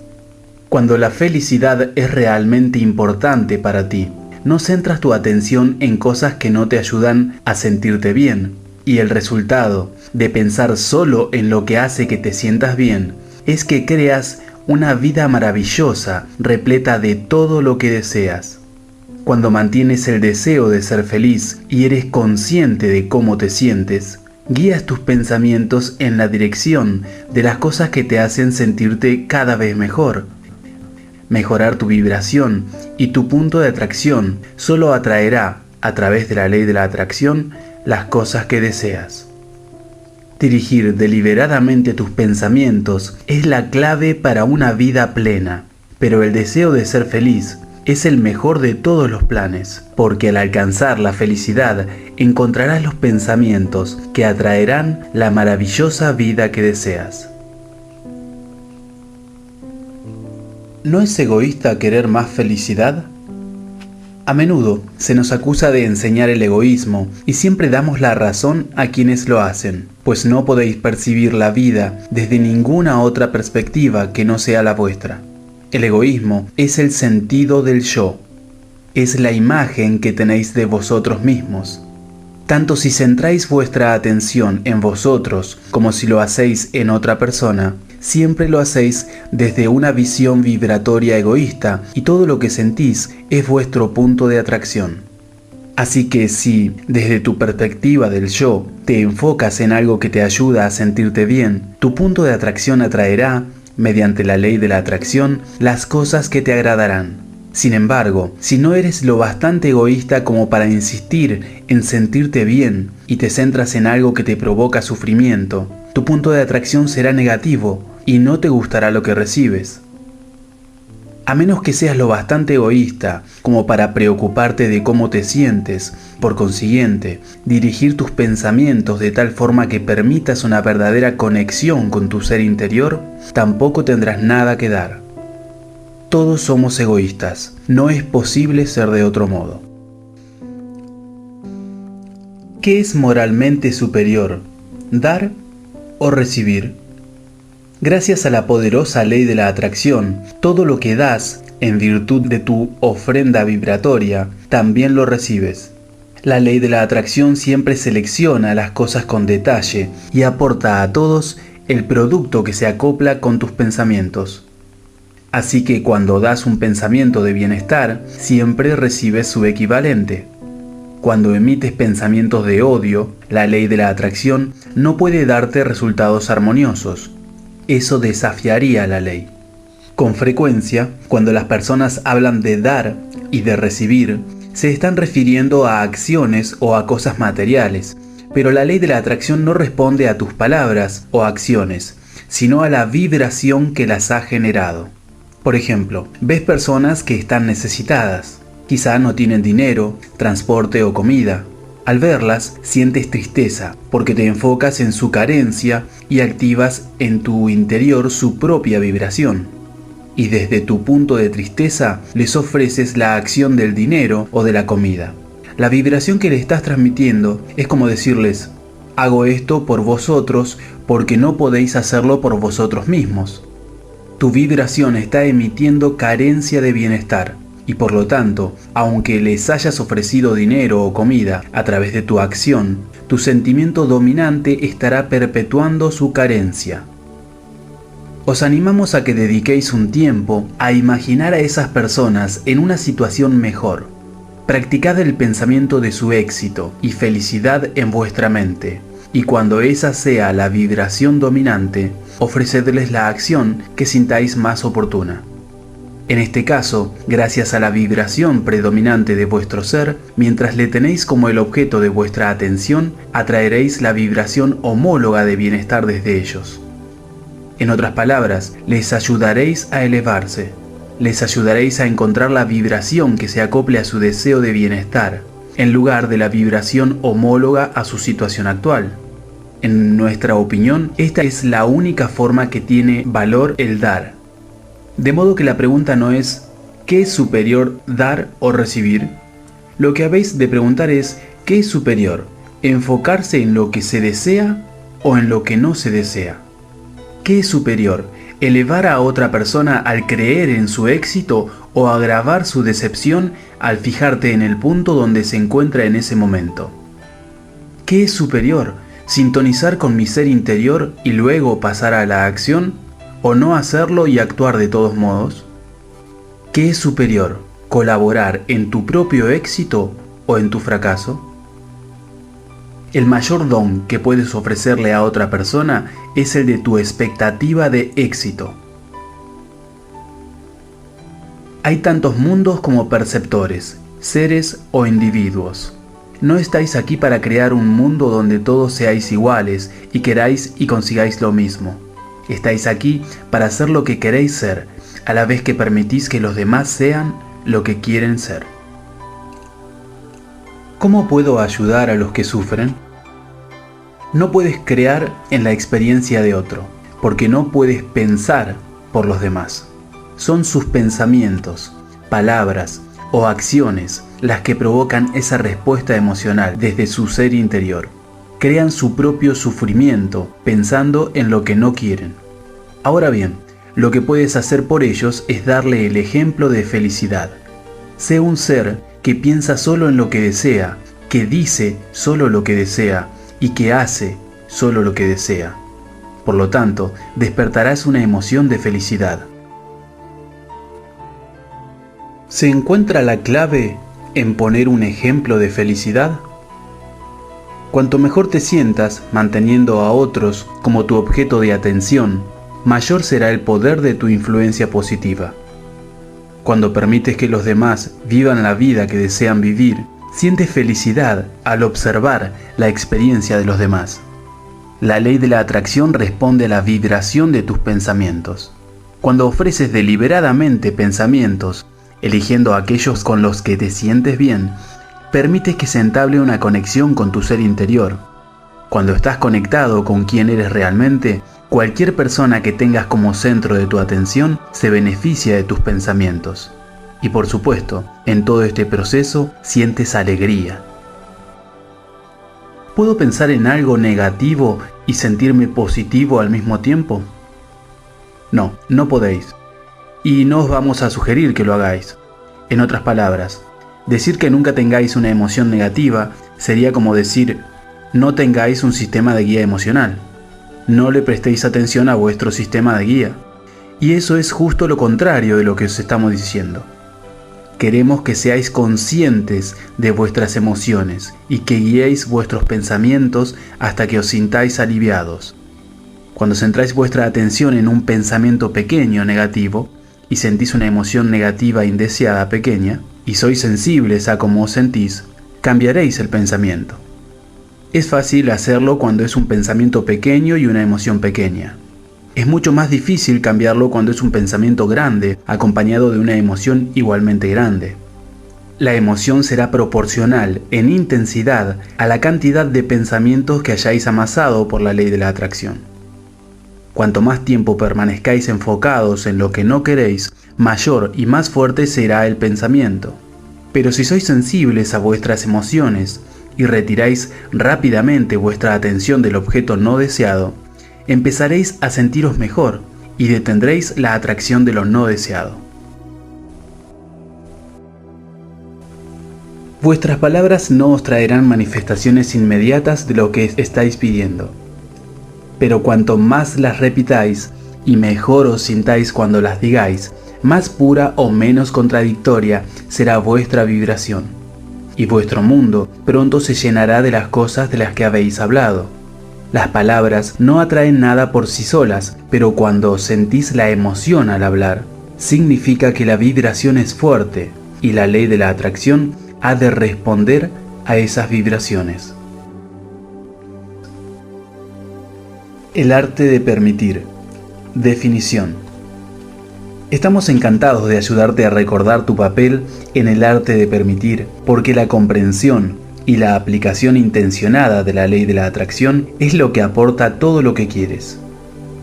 Cuando la felicidad es realmente importante para ti, no centras tu atención en cosas que no te ayudan a sentirte bien, y el resultado de pensar solo en lo que hace que te sientas bien es que creas una vida maravillosa, repleta de todo lo que deseas. Cuando mantienes el deseo de ser feliz y eres consciente de cómo te sientes, guías tus pensamientos en la dirección de las cosas que te hacen sentirte cada vez mejor. Mejorar tu vibración y tu punto de atracción solo atraerá, a través de la ley de la atracción, las cosas que deseas. Dirigir deliberadamente tus pensamientos es la clave para una vida plena, pero el deseo de ser feliz es el mejor de todos los planes, porque al alcanzar la felicidad encontrarás los pensamientos que atraerán la maravillosa vida que deseas. ¿No es egoísta querer más felicidad? A menudo se nos acusa de enseñar el egoísmo y siempre damos la razón a quienes lo hacen, pues no podéis percibir la vida desde ninguna otra perspectiva que no sea la vuestra. El egoísmo es el sentido del yo, es la imagen que tenéis de vosotros mismos. Tanto si centráis vuestra atención en vosotros como si lo hacéis en otra persona, siempre lo hacéis desde una visión vibratoria egoísta y todo lo que sentís es vuestro punto de atracción. Así que si, desde tu perspectiva del yo, te enfocas en algo que te ayuda a sentirte bien, tu punto de atracción atraerá, mediante la ley de la atracción, las cosas que te agradarán. Sin embargo, si no eres lo bastante egoísta como para insistir en sentirte bien y te centras en algo que te provoca sufrimiento, tu punto de atracción será negativo y no te gustará lo que recibes. A menos que seas lo bastante egoísta como para preocuparte de cómo te sientes, por consiguiente, dirigir tus pensamientos de tal forma que permitas una verdadera conexión con tu ser interior, tampoco tendrás nada que dar. Todos somos egoístas, no es posible ser de otro modo. ¿Qué es moralmente superior, dar o recibir? Gracias a la poderosa ley de la atracción, todo lo que das, en virtud de tu ofrenda vibratoria, también lo recibes. La ley de la atracción siempre selecciona las cosas con detalle y aporta a todos el producto que se acopla con tus pensamientos. Así que cuando das un pensamiento de bienestar, siempre recibes su equivalente. Cuando emites pensamientos de odio, la ley de la atracción no puede darte resultados armoniosos. Eso desafiaría la ley. Con frecuencia, cuando las personas hablan de dar y de recibir, se están refiriendo a acciones o a cosas materiales, pero la ley de la atracción no responde a tus palabras o acciones, sino a la vibración que las ha generado. Por ejemplo, ves personas que están necesitadas, quizá no tienen dinero, transporte o comida. Al verlas, sientes tristeza, porque te enfocas en su carencia y activas en tu interior su propia vibración. Y desde tu punto de tristeza, les ofreces la acción del dinero o de la comida. La vibración que le estás transmitiendo es como decirles: hago esto por vosotros porque no podéis hacerlo por vosotros mismos. Tu vibración está emitiendo carencia de bienestar. Y por lo tanto, aunque les hayas ofrecido dinero o comida a través de tu acción, tu sentimiento dominante estará perpetuando su carencia. Os animamos a que dediquéis un tiempo a imaginar a esas personas en una situación mejor. Practicad el pensamiento de su éxito y felicidad en vuestra mente, y cuando esa sea la vibración dominante, ofrecedles la acción que sintáis más oportuna. En este caso, gracias a la vibración predominante de vuestro ser, mientras le tenéis como el objeto de vuestra atención, atraeréis la vibración homóloga de bienestar desde ellos. En otras palabras, les ayudaréis a elevarse, les ayudaréis a encontrar la vibración que se acople a su deseo de bienestar, en lugar de la vibración homóloga a su situación actual. En nuestra opinión, esta es la única forma que tiene valor el dar. De modo que la pregunta no es ¿qué es superior, dar o recibir? Lo que habéis de preguntar es ¿qué es superior? ¿Enfocarse en lo que se desea o en lo que no se desea? ¿Qué es superior? ¿Elevar a otra persona al creer en su éxito o agravar su decepción al fijarte en el punto donde se encuentra en ese momento? ¿Qué es superior? ¿Sintonizar con mi ser interior y luego pasar a la acción? ¿O no hacerlo y actuar de todos modos? ¿Qué es superior? ¿Colaborar en tu propio éxito o en tu fracaso? El mayor don que puedes ofrecerle a otra persona es el de tu expectativa de éxito. Hay tantos mundos como perceptores, seres o individuos. No estáis aquí para crear un mundo donde todos seáis iguales y queráis y consigáis lo mismo. Estáis aquí para ser lo que queréis ser, a la vez que permitís que los demás sean lo que quieren ser. ¿Cómo puedo ayudar a los que sufren? No puedes crear en la experiencia de otro, porque no puedes pensar por los demás. Son sus pensamientos, palabras o acciones las que provocan esa respuesta emocional desde su ser interior. Crean su propio sufrimiento pensando en lo que no quieren. Ahora bien, lo que puedes hacer por ellos es darle el ejemplo de felicidad. Sé un ser que piensa solo en lo que desea, que dice solo lo que desea y que hace solo lo que desea. Por lo tanto, despertarás una emoción de felicidad. ¿Se encuentra la clave en poner un ejemplo de felicidad? Cuanto mejor te sientas manteniendo a otros como tu objeto de atención, mayor será el poder de tu influencia positiva. Cuando permites que los demás vivan la vida que desean vivir, sientes felicidad al observar la experiencia de los demás. La ley de la atracción responde a la vibración de tus pensamientos. Cuando ofreces deliberadamente pensamientos, eligiendo aquellos con los que te sientes bien, permites que se entable una conexión con tu ser interior. Cuando estás conectado con quien eres realmente, cualquier persona que tengas como centro de tu atención se beneficia de tus pensamientos. Y por supuesto, en todo este proceso sientes alegría. ¿Puedo pensar en algo negativo y sentirme positivo al mismo tiempo? No, no podéis. Y no os vamos a sugerir que lo hagáis. En otras palabras, decir que nunca tengáis una emoción negativa sería como decir no tengáis un sistema de guía emocional. No le prestéis atención a vuestro sistema de guía. Y eso es justo lo contrario de lo que os estamos diciendo. Queremos que seáis conscientes de vuestras emociones y que guiéis vuestros pensamientos hasta que os sintáis aliviados. Cuando centráis vuestra atención en un pensamiento pequeño negativo y sentís una emoción negativa indeseada pequeña, y sois sensibles a cómo os sentís, cambiaréis el pensamiento. Es fácil hacerlo cuando es un pensamiento pequeño y una emoción pequeña. Es mucho más difícil cambiarlo cuando es un pensamiento grande acompañado de una emoción igualmente grande. La emoción será proporcional en intensidad a la cantidad de pensamientos que hayáis amasado por la ley de la atracción. Cuanto más tiempo permanezcáis enfocados en lo que no queréis, mayor y más fuerte será el pensamiento. Pero si sois sensibles a vuestras emociones y retiráis rápidamente vuestra atención del objeto no deseado, empezaréis a sentiros mejor y detendréis la atracción de lo no deseado. Vuestras palabras no os traerán manifestaciones inmediatas de lo que estáis pidiendo. Pero cuanto más las repitáis y mejor os sintáis cuando las digáis, más pura o menos contradictoria será vuestra vibración. Y vuestro mundo pronto se llenará de las cosas de las que habéis hablado. Las palabras no atraen nada por sí solas, pero cuando sentís la emoción al hablar, significa que la vibración es fuerte y la ley de la atracción ha de responder a esas vibraciones. El arte de permitir. Definición. Estamos encantados de ayudarte a recordar tu papel en el arte de permitir, porque la comprensión y la aplicación intencionada de la ley de la atracción es lo que aporta todo lo que quieres.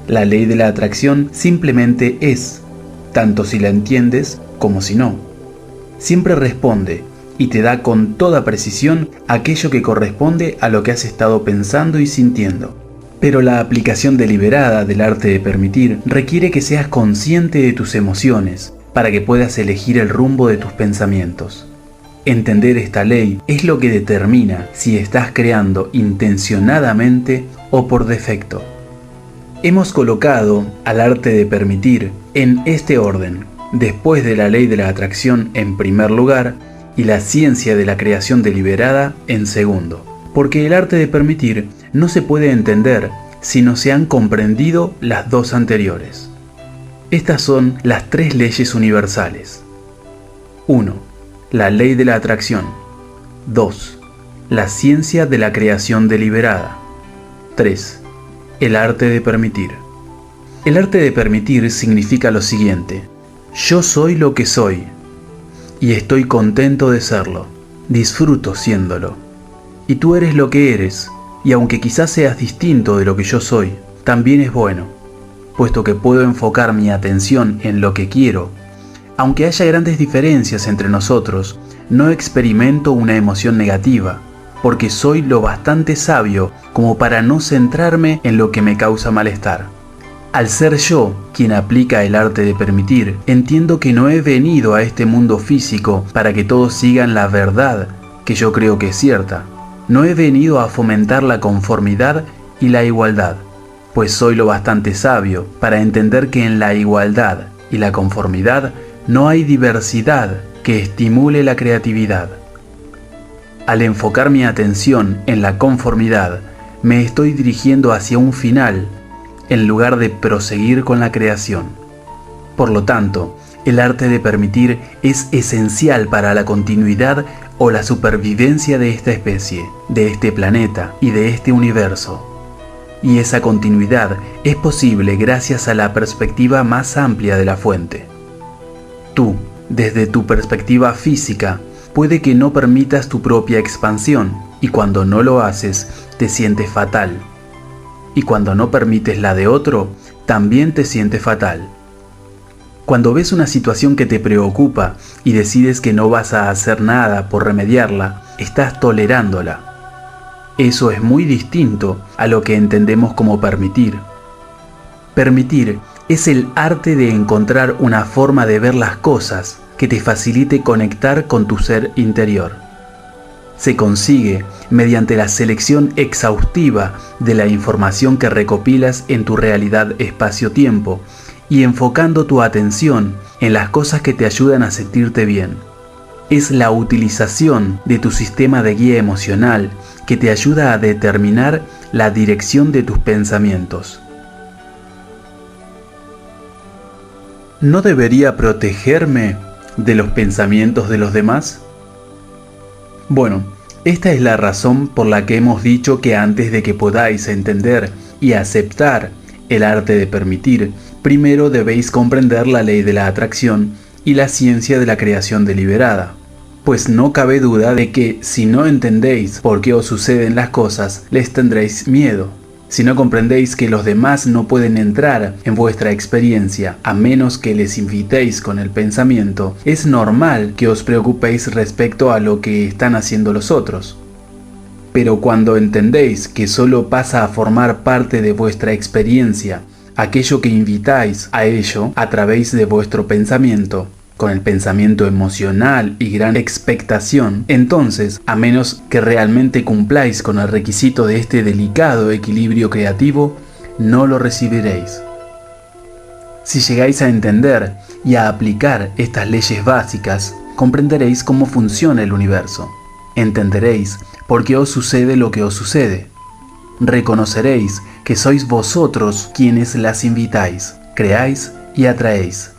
La ley de la atracción simplemente es, tanto si la entiendes como si no. Siempre responde y te da con toda precisión aquello que corresponde a lo que has estado pensando y sintiendo. Pero la aplicación deliberada del arte de permitir requiere que seas consciente de tus emociones para que puedas elegir el rumbo de tus pensamientos. Entender esta ley es lo que determina si estás creando intencionadamente o por defecto. Hemos colocado al arte de permitir en este orden, después de la ley de la atracción en primer lugar y la ciencia de la creación deliberada en segundo, porque el arte de permitir no se puede entender si no se han comprendido las dos anteriores. Estas son las tres leyes universales. 1. La ley de la atracción. 2. La ciencia de la creación deliberada. 3. El arte de permitir. El arte de permitir significa lo siguiente: yo soy lo que soy, y estoy contento de serlo, disfruto siéndolo. Y tú eres lo que eres, y aunque quizás seas distinto de lo que yo soy, también es bueno, puesto que puedo enfocar mi atención en lo que quiero. Aunque haya grandes diferencias entre nosotros, no experimento una emoción negativa, porque soy lo bastante sabio como para no centrarme en lo que me causa malestar. Al ser yo quien aplica el arte de permitir, entiendo que no he venido a este mundo físico para que todos sigan la verdad que yo creo que es cierta. No he venido a fomentar la conformidad y la igualdad, pues soy lo bastante sabio para entender que en la igualdad y la conformidad no hay diversidad que estimule la creatividad. Al enfocar mi atención en la conformidad, me estoy dirigiendo hacia un final, en lugar de proseguir con la creación. Por lo tanto, El arte de permitir es esencial para la continuidad o la supervivencia de esta especie, de este planeta y de este universo. Y esa continuidad es posible gracias a la perspectiva más amplia de la fuente. Tú, desde tu perspectiva física, puede que no permitas tu propia expansión, y cuando no lo haces, te sientes fatal. Y cuando no permites la de otro, también te sientes fatal. Cuando ves una situación que te preocupa y decides que no vas a hacer nada por remediarla, estás tolerándola. Eso es muy distinto a lo que entendemos como permitir. Permitir es el arte de encontrar una forma de ver las cosas que te facilite conectar con tu ser interior. Se consigue mediante la selección exhaustiva de la información que recopilas en tu realidad espacio-tiempo y enfocando tu atención en las cosas que te ayudan a sentirte bien. Es la utilización de tu sistema de guía emocional que te ayuda a determinar la dirección de tus pensamientos. ¿No debería protegerme de los pensamientos de los demás? Bueno, esta es la razón por la que hemos dicho que antes de que podáis entender y aceptar el arte de permitir, primero debéis comprender la ley de la atracción y la ciencia de la creación deliberada. Pues no cabe duda de que si no entendéis por qué os suceden las cosas, les tendréis miedo. Si no comprendéis que los demás no pueden entrar en vuestra experiencia a menos que les invitéis con el pensamiento, es normal que os preocupéis respecto a lo que están haciendo los otros. Pero cuando entendéis que solo pasa a formar parte de vuestra experiencia aquello que invitáis a ello a través de vuestro pensamiento, con el pensamiento emocional y gran expectación, entonces, a menos que realmente cumpláis con el requisito de este delicado equilibrio creativo, no lo recibiréis. Si llegáis a entender y a aplicar estas leyes básicas, comprenderéis cómo funciona el universo. Entenderéis por qué os sucede lo que os sucede. Reconoceréis que sois vosotros quienes las invitáis, creáis y atraéis.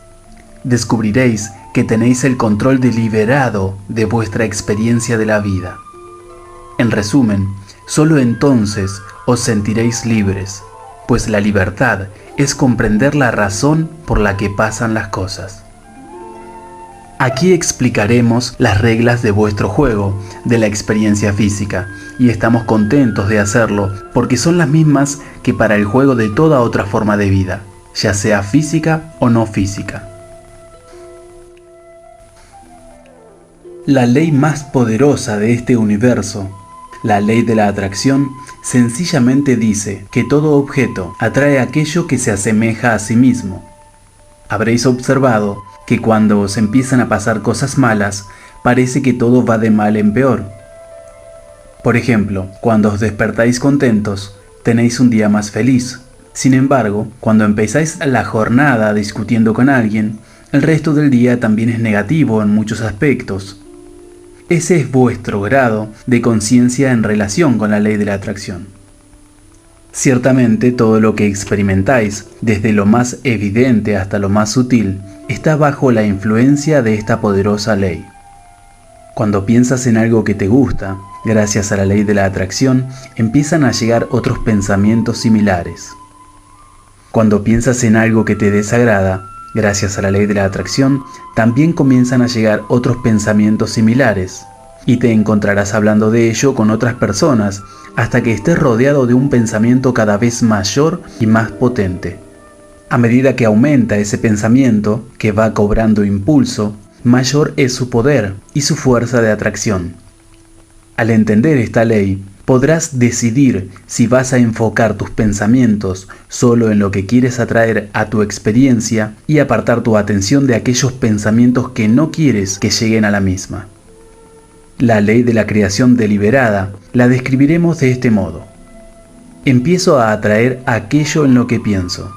Descubriréis que tenéis el control deliberado de vuestra experiencia de la vida. En resumen, solo entonces os sentiréis libres, pues la libertad es comprender la razón por la que pasan las cosas. Aquí explicaremos las reglas de vuestro juego de la experiencia física, y estamos contentos de hacerlo porque son las mismas que para el juego de toda otra forma de vida, ya sea física o no física. La ley más poderosa de este universo, la ley de la atracción, sencillamente dice que todo objeto atrae aquello que se asemeja a sí mismo. Habréis observado que cuando os empiezan a pasar cosas malas, parece que todo va de mal en peor. Por ejemplo, cuando os despertáis contentos, tenéis un día más feliz. Sin embargo, cuando empezáis la jornada discutiendo con alguien, el resto del día también es negativo en muchos aspectos. Ese es vuestro grado de conciencia en relación con la ley de la atracción. Ciertamente todo lo que experimentáis, desde lo más evidente hasta lo más sutil, está bajo la influencia de esta poderosa ley. Cuando piensas en algo que te gusta, gracias a la ley de la atracción, empiezan a llegar otros pensamientos similares. Cuando piensas en algo que te desagrada, gracias a la ley de la atracción, también comienzan a llegar otros pensamientos similares, y te encontrarás hablando de ello con otras personas, hasta que estés rodeado de un pensamiento cada vez mayor y más potente. A medida que aumenta ese pensamiento, que va cobrando impulso, mayor es su poder y su fuerza de atracción. Al entender esta ley, podrás decidir si vas a enfocar tus pensamientos solo en lo que quieres atraer a tu experiencia y apartar tu atención de aquellos pensamientos que no quieres que lleguen a la misma. La ley de la creación deliberada la describiremos de este modo. Empiezo a atraer aquello en lo que pienso.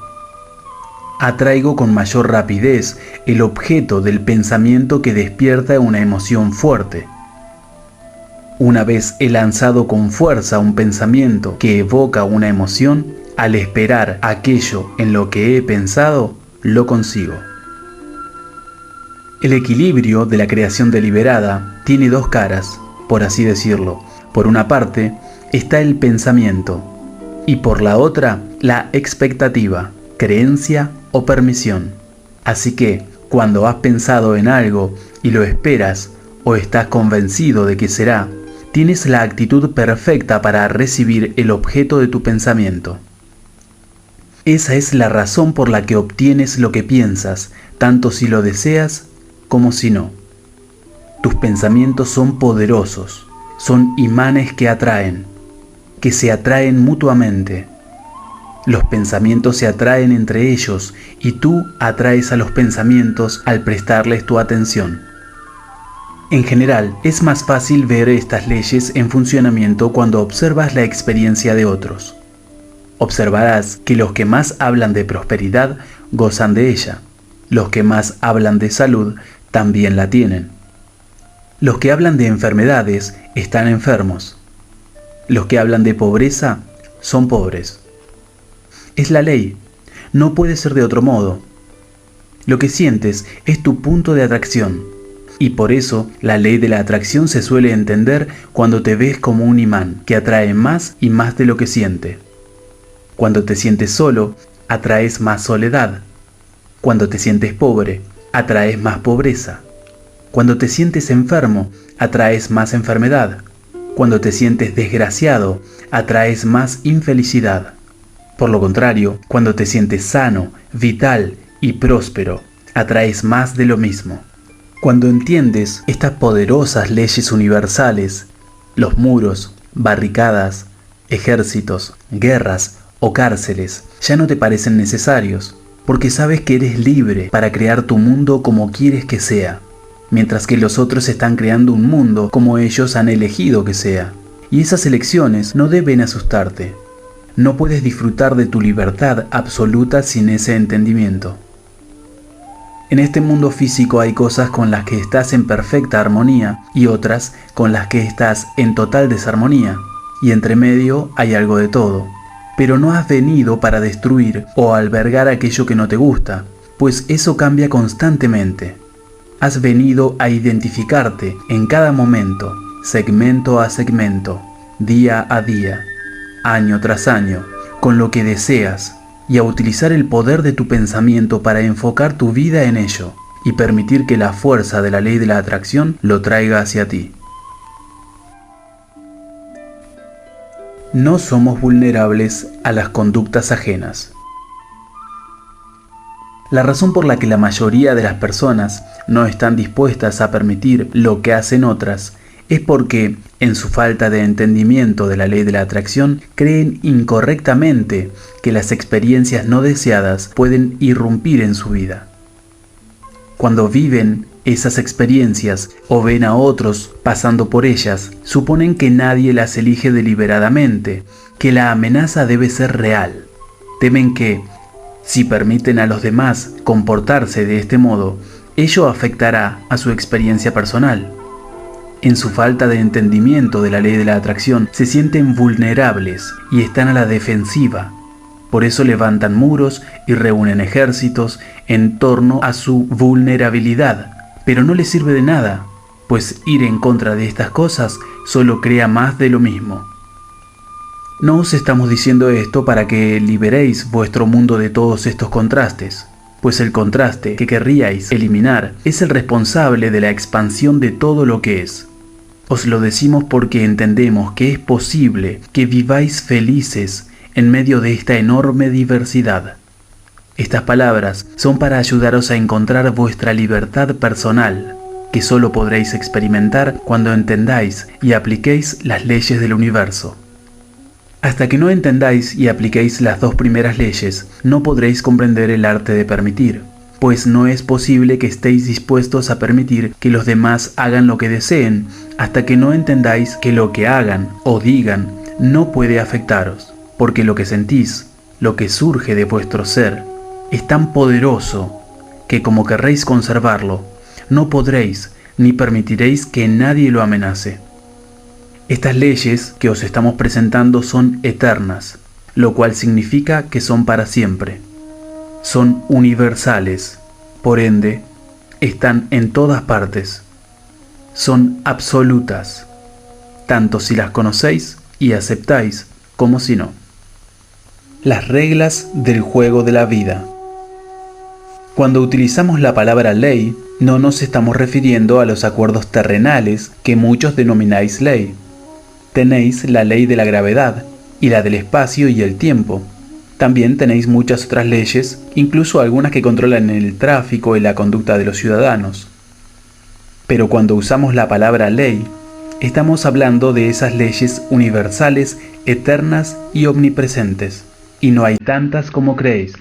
Atraigo con mayor rapidez el objeto del pensamiento que despierta una emoción fuerte. Una vez he lanzado con fuerza un pensamiento que evoca una emoción, al esperar aquello en lo que he pensado, lo consigo. El equilibrio de la creación deliberada tiene dos caras, por así decirlo. Por una parte está el pensamiento y por la otra la expectativa, creencia o permisión. Así que cuando has pensado en algo y lo esperas o estás convencido de que será, tienes la actitud perfecta para recibir el objeto de tu pensamiento. Esa es la razón por la que obtienes lo que piensas, tanto si lo deseas como si no. Tus pensamientos son poderosos, son imanes que se atraen mutuamente. Los pensamientos se atraen entre ellos y tú atraes a los pensamientos al prestarles tu atención. En general, es más fácil ver estas leyes en funcionamiento cuando observas la experiencia de otros. Observarás que los que más hablan de prosperidad gozan de ella. Los que más hablan de salud también la tienen. Los que hablan de enfermedades están enfermos. Los que hablan de pobreza son pobres. Es la ley, no puede ser de otro modo. Lo que sientes es tu punto de atracción, y por eso la ley de la atracción se suele entender cuando te ves como un imán que atrae más y más de lo que siente. Cuando te sientes solo, atraes más soledad. Cuando te sientes pobre, atraes más pobreza. Cuando te sientes enfermo, atraes más enfermedad. Cuando te sientes desgraciado, atraes más infelicidad. Por lo contrario, cuando te sientes sano, vital y próspero, atraes más de lo mismo. Cuando entiendes estas poderosas leyes universales, los muros, barricadas, ejércitos, guerras o cárceles ya no te parecen necesarios, porque sabes que eres libre para crear tu mundo como quieres que sea, mientras que los otros están creando un mundo como ellos han elegido que sea. Y esas elecciones no deben asustarte. No puedes disfrutar de tu libertad absoluta sin ese entendimiento. En este mundo físico hay cosas con las que estás en perfecta armonía y otras con las que estás en total desarmonía, y entre medio hay algo de todo. Pero no has venido para destruir o albergar aquello que no te gusta, pues eso cambia constantemente. Has venido a identificarte en cada momento, segmento a segmento, día a día, año tras año, con lo que deseas, y a utilizar el poder de tu pensamiento para enfocar tu vida en ello y permitir que la fuerza de la ley de la atracción lo traiga hacia ti. No somos vulnerables a las conductas ajenas. La razón por la que la mayoría de las personas no están dispuestas a permitir lo que hacen otras es porque, en su falta de entendimiento de la ley de la atracción, creen incorrectamente que las experiencias no deseadas pueden irrumpir en su vida. Cuando viven esas experiencias o ven a otros pasando por ellas, suponen que nadie las elige deliberadamente, que la amenaza debe ser real. Temen que, si permiten a los demás comportarse de este modo, ello afectará a su experiencia personal. En su falta de entendimiento de la ley de la atracción, se sienten vulnerables y están a la defensiva. Por eso levantan muros y reúnen ejércitos en torno a su vulnerabilidad. Pero no les sirve de nada, pues ir en contra de estas cosas solo crea más de lo mismo. No os estamos diciendo esto para que liberéis vuestro mundo de todos estos contrastes, pues el contraste que querríais eliminar es el responsable de la expansión de todo lo que es. Os lo decimos porque entendemos que es posible que viváis felices en medio de esta enorme diversidad. Estas palabras son para ayudaros a encontrar vuestra libertad personal, que solo podréis experimentar cuando entendáis y apliquéis las leyes del universo. Hasta que no entendáis y apliquéis las dos primeras leyes, no podréis comprender el arte de permitir, pues no es posible que estéis dispuestos a permitir que los demás hagan lo que deseen, hasta que no entendáis que lo que hagan o digan no puede afectaros, porque lo que sentís, lo que surge de vuestro ser, es tan poderoso que como querréis conservarlo, no podréis ni permitiréis que nadie lo amenace. Estas leyes que os estamos presentando son eternas, lo cual significa que son para siempre. Son universales, por ende, están en todas partes. Son absolutas, tanto si las conocéis y aceptáis como si no. Las reglas del juego de la vida. Cuando utilizamos la palabra ley, no nos estamos refiriendo a los acuerdos terrenales que muchos denomináis ley. Tenéis la ley de la gravedad y la del espacio y el tiempo. También tenéis muchas otras leyes, incluso algunas que controlan el tráfico y la conducta de los ciudadanos. Pero cuando usamos la palabra ley, estamos hablando de esas leyes universales, eternas y omnipresentes. Y no hay tantas como creéis.